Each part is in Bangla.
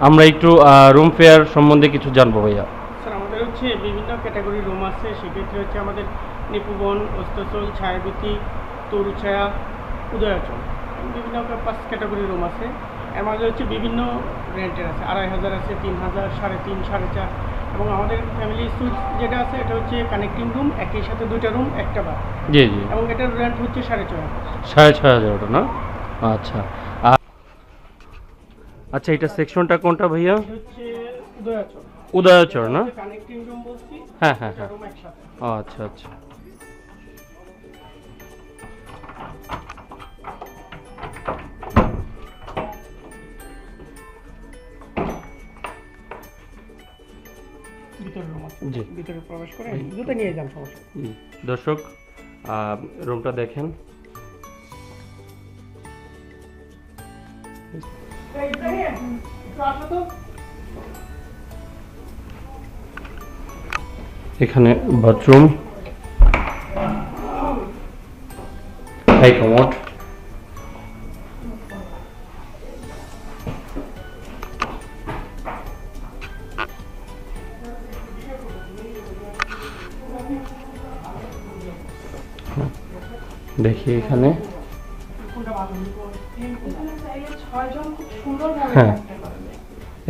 আমরা একটু রুম ফেয়ার সম্বন্ধে কিছু জানবো ভাইয়া। স্যার আমাদের হচ্ছে বিভিন্ন ক্যাটাগরি রুম আছে, সেক্ষেত্রে হচ্ছে আমাদের নিপুবন, অস্তচল, ছায়াবীথি, তরুছায়া, উদয়াচল, বিভিন্ন 5 ক্যাটাগরি রুম আছে। এর মাঝে হচ্ছে বিভিন্ন রেন্টের আছে, 2500 আছে, 3000, 3.5, 4.5। এবং আমাদের ফ্যামিলি সুইট যেটা আছে এটা হচ্ছে কানেক্টিং রুম, একই সাথে 2টা রুম, একটা বার। জি জি। এবং এটার রেন্ট হচ্ছে 6500। 6500 ওটা না? আচ্ছা আচ্ছা, এটা সেকশনটা কোনটা ভাইয়া? এটা হচ্ছে উদয়াচল। উদয়াচল না? কানেক্টিং রুম বলছি। হ্যাঁ হ্যাঁ হ্যাঁ। রুম একসাথে। আচ্ছা আচ্ছা। ভিতরে রুম আছে, জি। ভিতরে প্রবেশ করে জুতো নিয়ে যান, সমস্যা জি দর্শক, রুমটা দেখেন। এখানে বাথরুম, হাই কমোড, দেখি এখানে হ্যাঁ,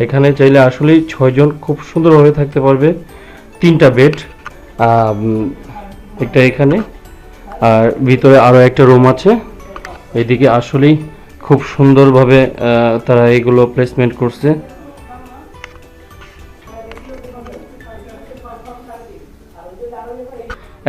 এখানে চাইলে আসলেই 6 জন খুব সুন্দরভাবে থাকতে পারবে। 3টা বেড, একটা এখানে, আর ভিতরে আরও একটা রুম আছে। এদিকে আসলেই খুব সুন্দরভাবে তারা এগুলো প্লেসমেন্ট করছে।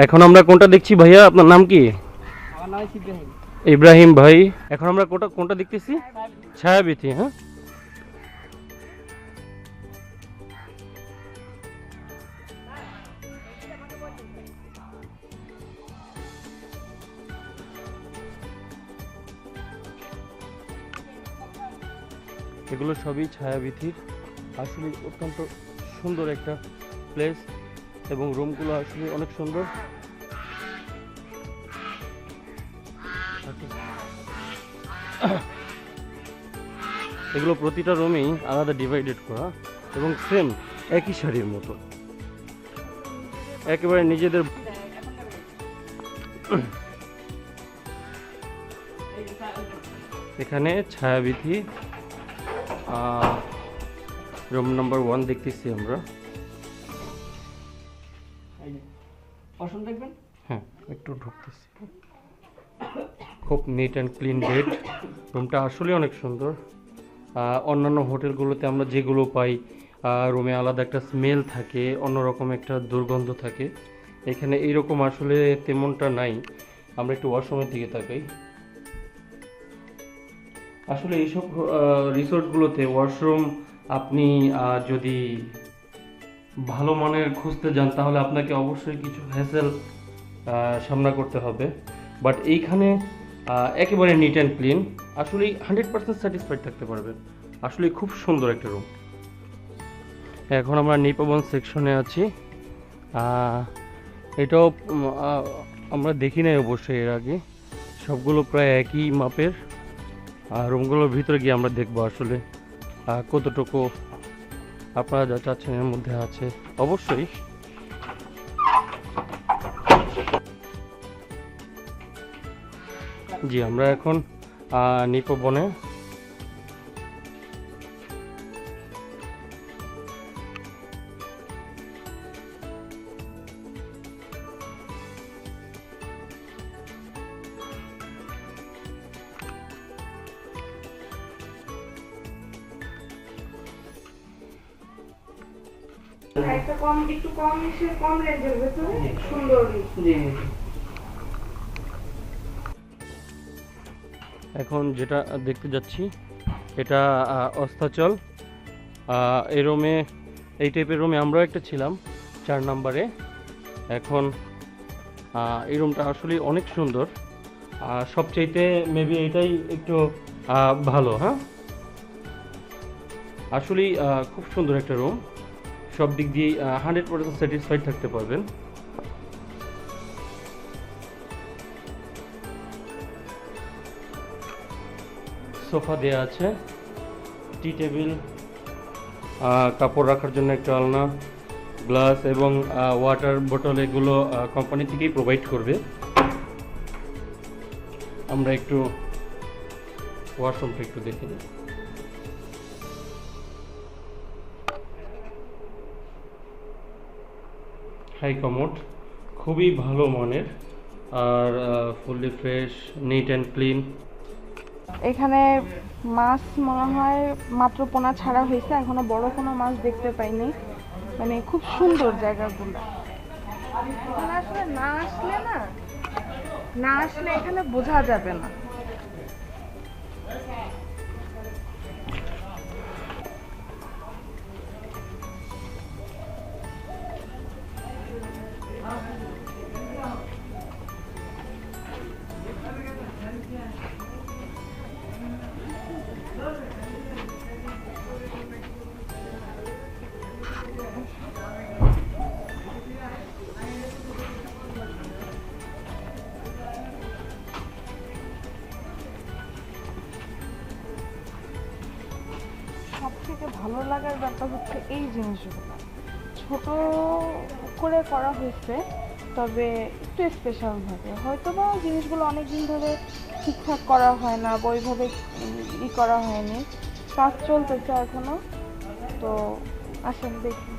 এখন আমরা কোনটা দেখছি ভাইয়া? আপনার নাম কি? আমার নাম ইব্রাহিম। ইব্রাহিম ভাই, এখন আমরা কোনটা দেখতেছি? ছায়াবীথি। হ্যাঁ, এগুলো সবই ছায়াবীথির। আসলে অত্যন্ত সুন্দর একটা প্লেস এবং রুমগুলো আসলে অনেক সুন্দর। এগুলো প্রতিটা রুমেই আলাদা ডিভাইডেড করা এবং সেম একই শাড়ির মতো, একেবারে নিজেদের। এখানে ছায়াবীথি রুম নাম্বার 1 দেখতেছি আমরা। পছন্দ দেখবেন? হ্যাঁ, একটু ঢুকতেছি। খুব নিট অ্যান্ড ক্লিন বেড। রুমটা আসলে অনেক সুন্দর। অন্যান্য হোটেলগুলোতে আমরা যেগুলো পাই, রুমে আলাদা একটা স্মেল থাকে, অন্যরকম একটা দুর্গন্ধ থাকে। এখানে এইরকম আসলে তেমনটা নাই। আমরা একটু ওয়াশরুমের দিকে তাকাই। আসলে এইসব রিসোর্টগুলোতে ওয়াশরুম আপনি যদি ভালো মানের খুঁজতে যান তাহলে আপনাকে অবশ্যই কিছু হ্যাসেল সামনা করতে হবে। বাট এইখানে একেবারে নিট অ্যান্ড ক্লিন, আসলেই 100% স্যাটিসফাইড থাকতে পারবেন। আসলে খুব সুন্দর একটা রুম। এখন আমরা নিপবন সেকশনে আছি। এটাও আমরা দেখি নাই অবশ্যই এর আগে। সবগুলো প্রায় একই মাপের। আর রুমগুলোর ভিতরে গিয়ে আমরা দেখবো আসলে কতটুকু আপনারা যা চাচ্ছেন এর মধ্যে আছে। অবশ্যই জি, আমরা এখন নিপবনে। একটা কম, একটু কম রেঞ্জের ভেতরে সুন্দর। জি। এখন যেটা দেখতে যাচ্ছি এটা অস্তাচল। এই রুমে, এই টাইপের রুমে আমরাও একটা ছিলাম 4 নম্বরে। এখন এই রুমটা আসলে অনেক সুন্দর, সবচাইতে মেবি এটাই একটু ভালো। হ্যাঁ, আসলেই খুব সুন্দর একটা রুম, সব দিক দিয়ে 100% স্যাটিসফাইড থাকতে পারবেন। সোফা দেওয়া আছে, টি টেবিল, কাপড় রাখার জন্য একটা আলনা, গ্লাস এবং ওয়াটার বোতল, এগুলো কোম্পানি থেকেই প্রোভাইড করবে। আমরা একটু ওয়াশরুমটা একটু দেখে নিই। হাই কমোড, খুবই ভালো মানের, আর fully fresh, neat and clean. এখানে মাছ মনে হয় মাত্র পোনা ছাড়া হয়েছে, এখনো বড় কোনো মাছ দেখতে পাইনি। মানে খুব সুন্দর জায়গাগুলো। এখানে আসলে না আসলে এখানে বোঝা যাবে না। সবথেকে ভালো লাগার ব্যাপার হচ্ছে এই জিনিসগুলো ছোট করে করা হয়েছে, তবে একটু স্পেশাল ভাবে। হয়তো বা জিনিসগুলো অনেক দিন ধরে ঠিকঠাক করা হয় না, বা ওইভাবে করা হয়নি, কাজ চলতেছে এখনো। তো আসেন দেখি।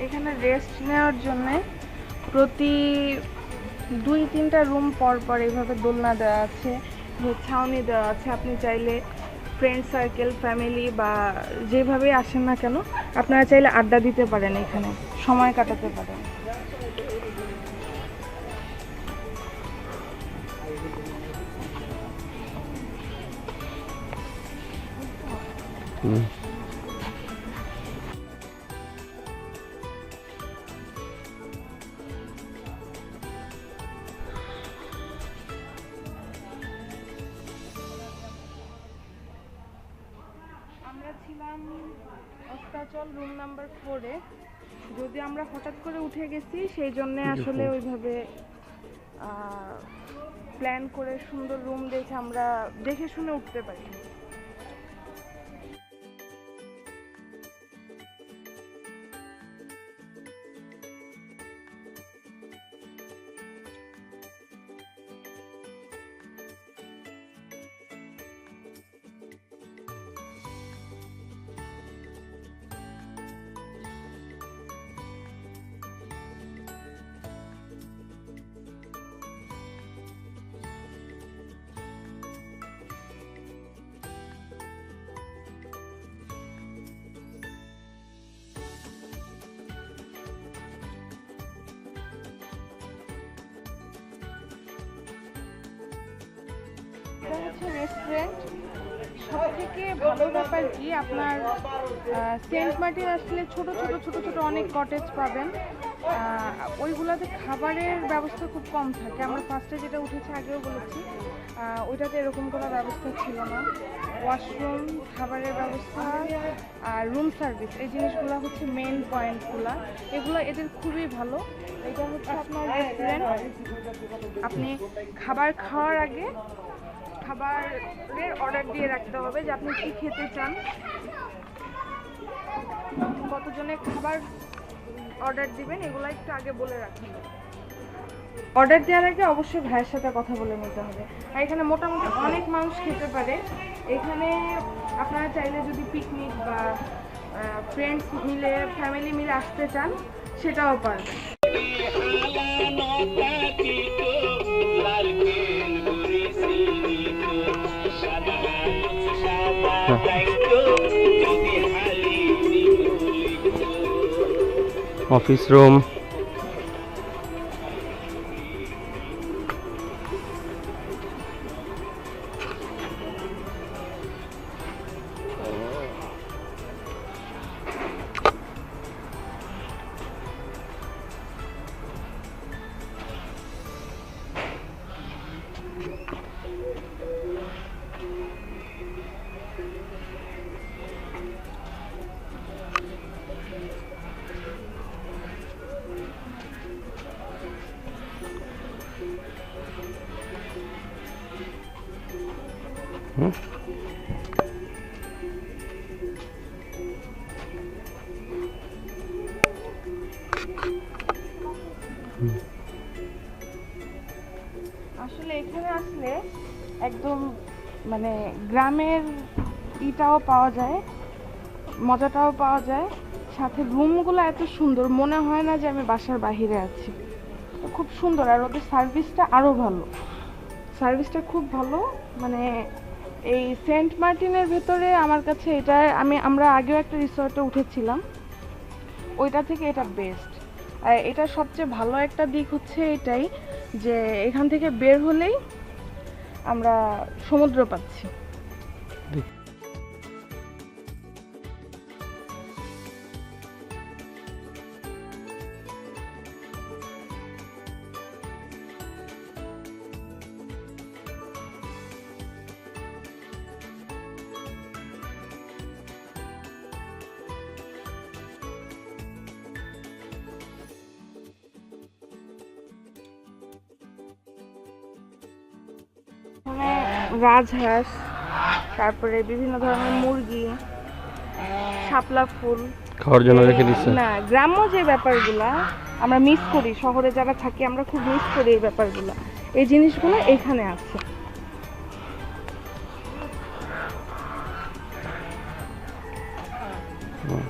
এখানে রেস্ট নেওয়ার জন্য প্রতি 2-3টা রুম পর পর এইভাবে দোলনা দেওয়া আছে, ছাউনি দেওয়া আছে। আপনি চাইলে ফ্রেন্ড সার্কেল, ফ্যামিলি বা যেভাবে আসেন না কেন, আপনারা চাইলে আড্ডা দিতে পারেন, এখানে সময় কাটাতে পারেন। আমরা ছিলাম অস্তাচল রুম নাম্বার 4-এ। যদি আমরা হঠাৎ করে উঠে গেছি, সেই জন্য আসলে ওইভাবে প্ল্যান করে সুন্দর রুম দেখে আমরা দেখে শুনে উঠতে পারি। এটা হচ্ছে রেস্টুরেন্ট। সব থেকে ভালো ব্যাপার কি, আপনার সেন্ট মার্টিন আসলে ছোট ছোট অনেক কটেজ পাবেন। ওইগুলোতে খাবারের ব্যবস্থা খুব কম থাকে। আমরা ফার্স্টে যেটা উঠেছি, আগেও বলেছি, ওইটাতে এরকম কোনো ব্যবস্থা ছিল না। ওয়াশরুম, খাবারের ব্যবস্থা আর রুম সার্ভিস, এই জিনিসগুলো হচ্ছে মেন পয়েন্টগুলো। এগুলো এদের খুবই ভালো। এটা হচ্ছে আপনার রেস্টুরেন্ট। আপনি খাবার খাওয়ার আগে খাবারের অর্ডার দিয়ে রাখতে হবে যে আপনি কি খেতে চান, কতজনের খাবার অর্ডার দিবেন, এগুলো একটু আগে বলে রাখুন। অর্ডার দেওয়ার আগে অবশ্যই ভাইয়ের সাথে কথা বলে নিতে হবে। আর এখানে মোটামুটি অনেক মানুষ খেতে পারে। এখানে আপনারা চাইলে যদি পিকনিক বা ফ্রেন্ডস মিলে ফ্যামিলি মিলে আসতে চান সেটাও পারবেন। অফিস রুম, আসলে এখানে আসলে একদম মানে গ্রামের ইটাও পাওয়া যায়, মজাটাও পাওয়া যায়, সাথে রুমগুলো এত সুন্দর মনে হয় না যে আমি বাসার বাইরে আছি। তো খুব সুন্দর, আর ওদের সার্ভিসটা আরও ভালো, সার্ভিসটা খুব ভালো। মানে এই সেন্ট মার্টিনের ভেতরে আমার কাছে এটা আমরা আগেও একটা রিসর্টে উঠেছিলাম, ওইটা থেকে এটা বেস্ট। আর এটা সবচেয়ে ভালো একটা দিক হচ্ছে এটাই যে এখান থেকে বের হলেই আমরা সমুদ্র পাচ্ছি। রাজহাঁস, তারপরে বিভিন্ন ধরনের মুরগি, শাপলা ফুল খাওয়ার জন্য রেখে দিচ্ছে। না, গ্রাম্য যে ব্যাপারগুলা আমরা মিস করি, শহরে যারা থাকি আমরা খুব মিস করি এই ব্যাপারগুলো, এই জিনিসগুলো এখানে আছে। হুম।